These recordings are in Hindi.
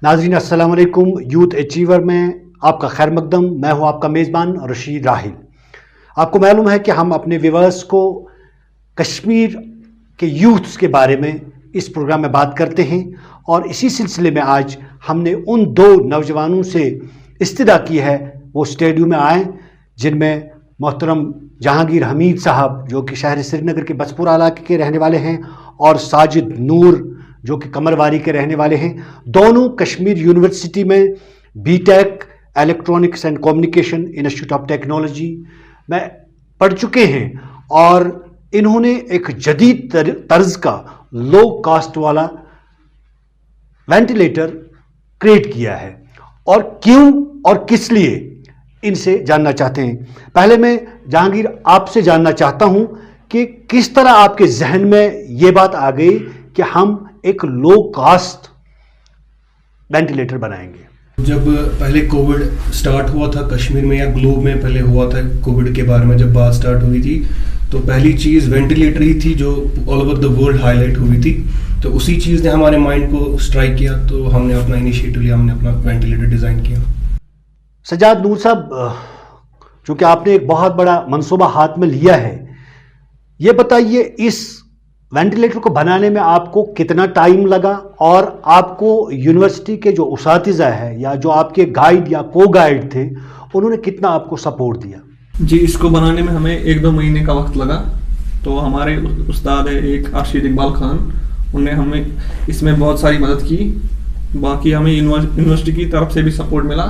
नाज़रीन अस्सलाम वालेकुम। यूथ अचीवर में आपका खैर मकदम। मैं हूं आपका मेज़बान रशीद राहिल। आपको मालूम है कि हम अपने व्यूअर्स को कश्मीर के यूथ्स के बारे में इस प्रोग्राम में बात करते हैं और इसी सिलसिले में आज हमने उन दो नौजवानों से इस्तदा की है वो स्टूडियो में आए, जिनमें मोहतरम जहांगीर हमीद साहब जो कि शहर श्रीनगर के बचपुरा इलाके के रहने वाले हैं और साजिद नूर जो कि कमरवारी के रहने वाले हैं। दोनों कश्मीर यूनिवर्सिटी में BTech electronics and communication institute of technology में पढ़ चुके हैं और इन्होंने एक जदीद तर्ज का लो कास्ट वाला वेंटिलेटर क्रिएट किया है और क्यों और किस लिए इनसे जानना चाहते हैं। पहले मैं जहांगीर आपसे जानना चाहता हूं कि किस तरह आपके जहन में ये बात आ गई कि हम एक लो कास्ट वेंटिलेटर बनाएंगे। जब पहले कोविड स्टार्ट हुआ था कश्मीर में या ग्लोब में पहले हुआ था, कोविड के बारे में जब बात स्टार्ट हुई थी तो पहली चीज़ वेंटिलेटर ही थी जो all over the world highlight हुई थी। तो उसी चीज़ ने हमारे माइंड को स्ट्राइक किया, तो हमने अपना इनिशिएटिव लिया, हमने अपना वेंटिलेटर डिज़ाइन किया। सजाद नूर साहब, चूँकि आपने एक बहुत बड़ा मंसूबा हाथ में लिया है, ये बताइए इस वेंटिलेटर को बनाने में आपको कितना टाइम लगा और आपको यूनिवर्सिटी के जो उसातिज़ा है या जो आपके गाइड या को गाइड थे उन्होंने कितना आपको सपोर्ट दिया? जी, इसको बनाने में हमें 1-2 महीने का वक्त लगा। तो हमारे उस्ताद है एक अर्शीद इकबाल खान, उन्होंने हमें इसमें बहुत सारी मदद की। बाकी हमें यूनिवर्सिटी की तरफ से भी सपोर्ट मिला,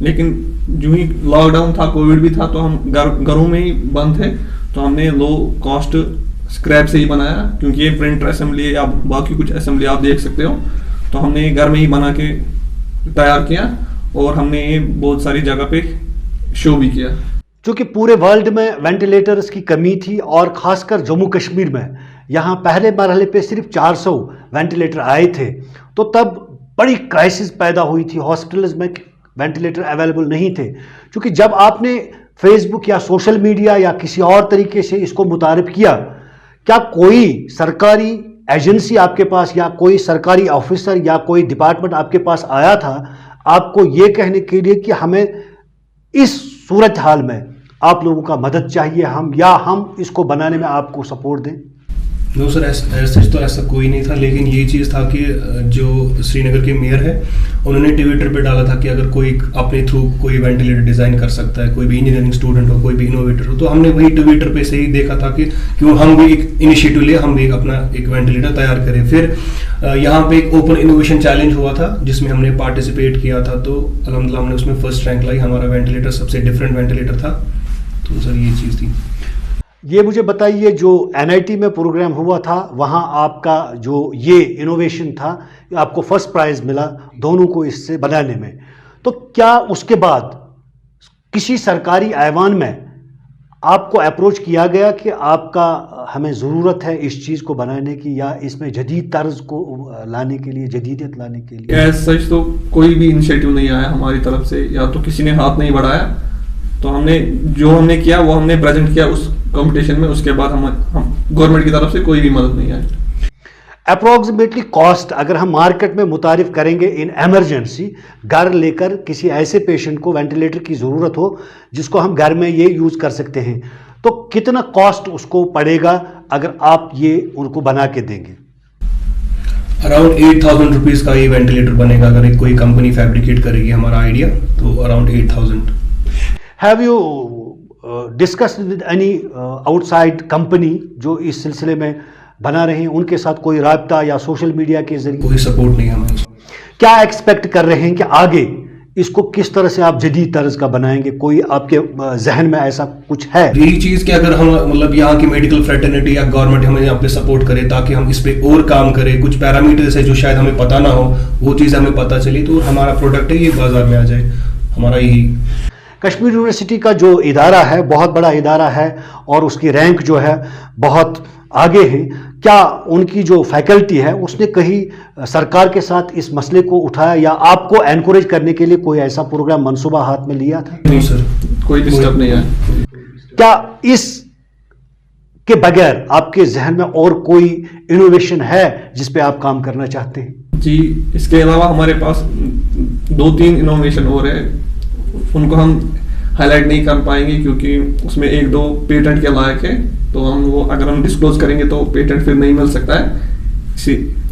लेकिन जो ही लॉकडाउन था, कोविड भी था, तो हम घरों में ही बंद थे। तो हमने लो कॉस्ट स्क्रैप से ही बनाया, क्योंकि ये प्रिंटर असेंबली या बाकी कुछ असेंबली आप देख सकते हो, तो हमने घर में ही बना के तैयार किया और हमने ये बहुत सारी जगह पे शो भी किया। क्योंकि पूरे वर्ल्ड में वेंटिलेटर्स की कमी थी और ख़ासकर जम्मू कश्मीर में यहाँ पहले मरहले पे सिर्फ 400 वेंटिलेटर आए थे, तो तब बड़ी क्राइसिस पैदा हुई थी। हॉस्पिटल्स में वेंटिलेटर अवेलेबल नहीं थे। क्योंकि जब आपने फेसबुक या सोशल मीडिया या किसी और तरीके से इसको मुतारिफ किया, क्या कोई सरकारी एजेंसी आपके पास या कोई सरकारी ऑफिसर या कोई डिपार्टमेंट आपके पास आया था आपको ये कहने के लिए कि हमें इस सूरत हाल में आप लोगों का मदद चाहिए, हम इसको बनाने में आपको सपोर्ट दें? नो सर, सच तो ऐसा कोई नहीं था, लेकिन ये चीज़ था कि जो श्रीनगर के मेयर है उन्होंने ट्विटर पे डाला था कि अगर कोई अपने थ्रू कोई वेंटिलेटर डिज़ाइन कर सकता है, कोई भी इंजीनियरिंग स्टूडेंट हो, कोई भी इनोवेटर हो, तो हमने वही ट्विटर पे से ही देखा था कि क्यों हम भी एक इनिशिएटिव ले, हम भी अपना एक वेंटिलेटर तैयार करें। फिर यहाँ पे एक ओपन इनोवेशन चैलेंज हुआ था जिसमें हमने पार्टिसिपेट किया था, तो अल्हम्दुलिल्लाह हमने उसमें फर्स्ट रैंक लाई। हमारा वेंटिलेटर सबसे डिफरेंट वेंटिलेटर था। तो सर ये चीज़ थी। ये मुझे बताइए, जो NIT में प्रोग्राम हुआ था वहाँ आपका जो ये इनोवेशन था, आपको फर्स्ट प्राइज़ मिला दोनों को इससे बनाने में, तो क्या उसके बाद किसी सरकारी ऐवान में आपको अप्रोच किया गया कि आपका हमें ज़रूरत है इस चीज़ को बनाने की या इसमें जदीद तर्ज को लाने के लिए, जदीदियत लाने के लिए? सच तो कोई भी इनिशिएटिव नहीं आया हमारी तरफ से, या तो किसी ने हाथ नहीं बढ़ाया। तो हमने किया वो हमने प्रेजेंट किया उस कंपटीशन में। उसके बाद हम गवर्नमेंट की तरफ से कोई भी मदद नहीं आई। अप्रॉक्सीमेटली कॉस्ट अगर हम मार्केट में मुतारिफ करेंगे इन एमरजेंसी, घर लेकर किसी ऐसे पेशेंट को वेंटिलेटर की ज़रूरत हो जिसको हम घर में ये यूज़ कर सकते हैं, तो कितना कॉस्ट उसको पड़ेगा अगर आप ये उनको बना के देंगे? अराउंड 8,000 रुपीज़ का ये वेंटिलेटर बनेगा अगर कोई कंपनी फैब्रिकेट करेगी हमारा आइडिया, तो around 8,000। Have you discussed with any outside company जो इस सिलसिले में बना रहे हैं, उनके साथ कोई राब्ता या सोशल मीडिया के जरिए? कोई सपोर्ट नहीं हमें। क्या एक्सपेक्ट कर रहे हैं कि आगे इसको किस तरह से आप जदीद तर्ज का बनाएंगे? कोई आपके जहन में ऐसा कुछ है? यही चीज़ कि अगर हम मतलब यहाँ की मेडिकल फ्रेटर्निटी या गवर्नमेंट हमें यहाँ पे सपोर्ट करे ताकि हम इस पे और काम करें, कुछ पैरामीटर्स है जो शायद हमें पता ना हो, वो चीज़ हमें पता चली, तो हमारा प्रोडक्ट है ये बाजार में आ जाए, हमारा यही। कश्मीर यूनिवर्सिटी का जो इदारा है बहुत बड़ा इदारा है और उसकी रैंक जो है बहुत आगे है। क्या उनकी जो फैकल्टी है उसने कहीं सरकार के साथ इस मसले को उठाया या आपको एनकरेज करने के लिए कोई ऐसा प्रोग्राम मंसूबा हाथ में लिया था? नहीं सर, कोई डिस्टर्ब नहीं है। क्या इस के बगैर आपके जहन में और कोई इनोवेशन है जिस पे आप काम करना चाहते हैं? जी, इसके अलावा हमारे पास 2-3 इनोवेशन और है, उनको हम हाईलाइट नहीं कर पाएंगे क्योंकि उसमें 1-2 पेटेंट के लायक है, तो हम वो अगर हम डिस्क्लोज करेंगे तो पेटेंट फिर नहीं मिल सकता है।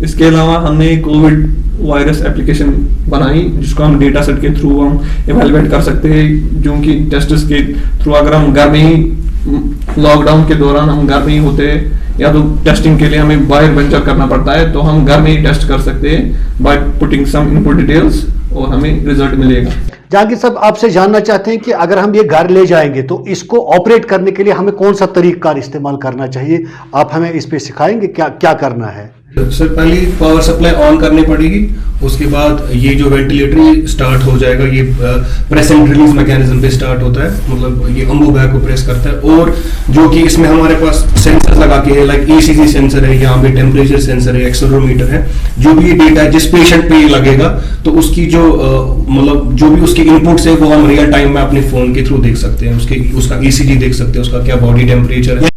इसके अलावा हमने कोविड वायरस एप्लीकेशन बनाई जिसको हम डेटा सेट के थ्रू हम इवेलुएट कर सकते हैं, जो कि टेस्ट्स के थ्रू अगर हम घर में ही लॉकडाउन के दौरान हम घर में ही होते हैं या तो टेस्टिंग के लिए हमें बाहर वेंचर करना पड़ता है, तो हम घर में ही टेस्ट कर सकते हैं by putting some input details और हमें रिजल्ट मिलेगा। जहांगीर साहब, आपसे जानना चाहते हैं कि अगर हम ये घर ले जाएंगे तो इसको ऑपरेट करने के लिए हमें कौन सा तरीका इस्तेमाल करना चाहिए? आप हमें इस पे सिखाएंगे क्या क्या करना है? सर, पहले पावर सप्लाई ऑन करनी पड़ेगी, उसके बाद ये जो वेंटिलेटर स्टार्ट हो जाएगा, ये प्रेस एंड रिलीज मैकेनिज्म पे स्टार्ट होता है, मतलब ये अम्बो बैग को प्रेस करता है, और जो कि इसमें हमारे पास सेंसर लगा के है, लाइक ईसीजी सेंसर है, यहाँ पे टेम्परेचर सेंसर है, एक्सेलरोमीटर है, जो भी डेटा है जिस पेशेंट पे ये लगेगा तो उसकी जो मतलब जो भी उसकी इनपुट्स है वो हम रियल टाइम में अपने फोन के थ्रू देख सकते हैं, उसका ईसीजी देख सकते हैं, उसका क्या बॉडी टेम्परेचर है।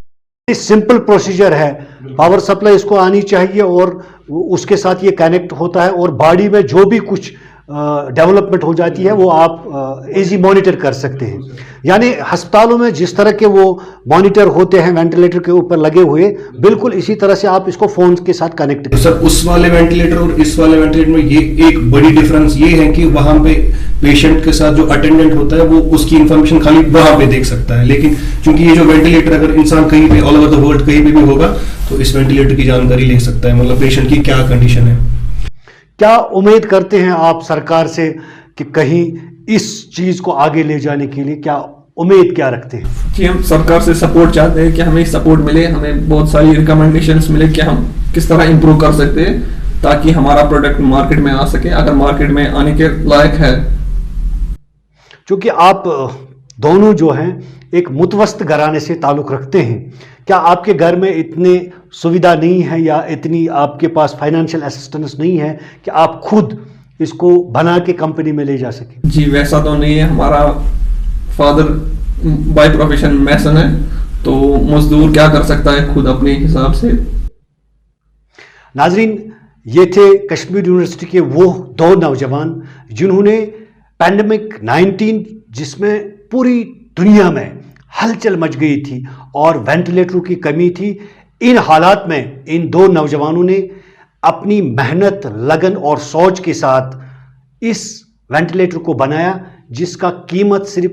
सिंपल प्रोसीजर है, पावर सप्लाई इसको आनी चाहिए और उसके साथ ये कनेक्ट होता है और बॉडी में जो भी कुछ डेवलपमेंट हो जाती है वो आप इजी मॉनिटर कर सकते हैं। यानी अस्पतालों में जिस तरह के वो मॉनिटर होते हैं वेंटिलेटर के ऊपर लगे हुए, बिल्कुल इसी तरह से आप इसको फोन के साथ कनेक्ट कर। सर, उस वाले वेंटिलेटर और इस वाले वेंटिलेटर में ये एक बड़ी डिफरेंस ये है कि वहां पे पेशेंट के साथ जो अटेंडेंट होता है वो उसकी इंफॉर्मेशन खाली वहां पे देख सकता है, लेकिन क्योंकि ये जो वेंटिलेटर अगर इंसान कहीं पे ऑल ओवर द वर्ल्ड कहीं पे भी होगा तो इस वेंटिलेटर की जानकारी ले सकता है, मतलब पेशेंट की क्या कंडीशन है। क्या उम्मीद करते हैं आप सरकार से कि कहीं इस चीज को आगे ले जाने के लिए क्या उम्मीद क्या रखते हैं? कि हम सरकार से सपोर्ट चाहते हैं कि हमें सपोर्ट मिले, हमें बहुत सारी रिकमेंडेशंस मिले कि हम किस तरह इंप्रूव कर सकते हैं ताकि हमारा प्रोडक्ट मार्केट में आ सके, अगर मार्केट में आने के लायक है। क्योंकि आप दोनों जो हैं एक मुतवस्त घराने से ताल्लुक़ रखते हैं, क्या आपके घर में इतने सुविधा नहीं है या इतनी आपके पास फाइनेंशियल असिस्टेंस नहीं है कि आप खुद इसको बना के कंपनी में ले जा सकें? जी, वैसा तो नहीं है। हमारा फादर बाय प्रोफेशन मैसन है, तो मजदूर क्या कर सकता है खुद अपने हिसाब से। नाजरीन, ये थे कश्मीर यूनिवर्सिटी के वो 2 नौजवान जिन्होंने पैंडेमिक 19 जिसमें पूरी दुनिया में हलचल मच गई थी और वेंटिलेटरों की कमी थी, इन हालात में इन 2 नौजवानों ने अपनी मेहनत, लगन और सोच के साथ इस वेंटिलेटर को बनाया जिसका कीमत सिर्फ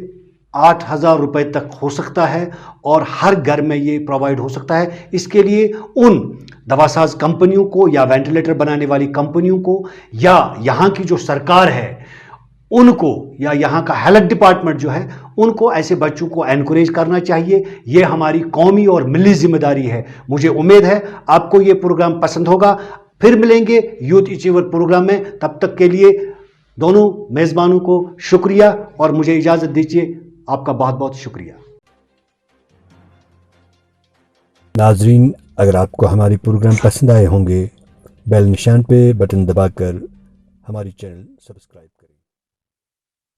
8,000 रुपए तक हो सकता है और हर घर में ये प्रोवाइड हो सकता है। इसके लिए उन दवासाज कंपनियों को या वेंटिलेटर बनाने वाली कंपनियों को या यहाँ की जो सरकार है उनको या यहाँ का हेल्थ डिपार्टमेंट जो है उनको ऐसे बच्चों को एनकरेज करना चाहिए। ये हमारी कौमी और मिली जिम्मेदारी है। मुझे उम्मीद है आपको ये प्रोग्राम पसंद होगा। फिर मिलेंगे यूथ अचीवर प्रोग्राम में, तब तक के लिए दोनों मेज़बानों को शुक्रिया और मुझे इजाज़त दीजिए। आपका बहुत बहुत शुक्रिया। नाजरीन, अगर आपको हमारी प्रोग्राम पसंद आए होंगे, बेल निशान पे बटन दबाकर हमारी चैनल सब्सक्राइब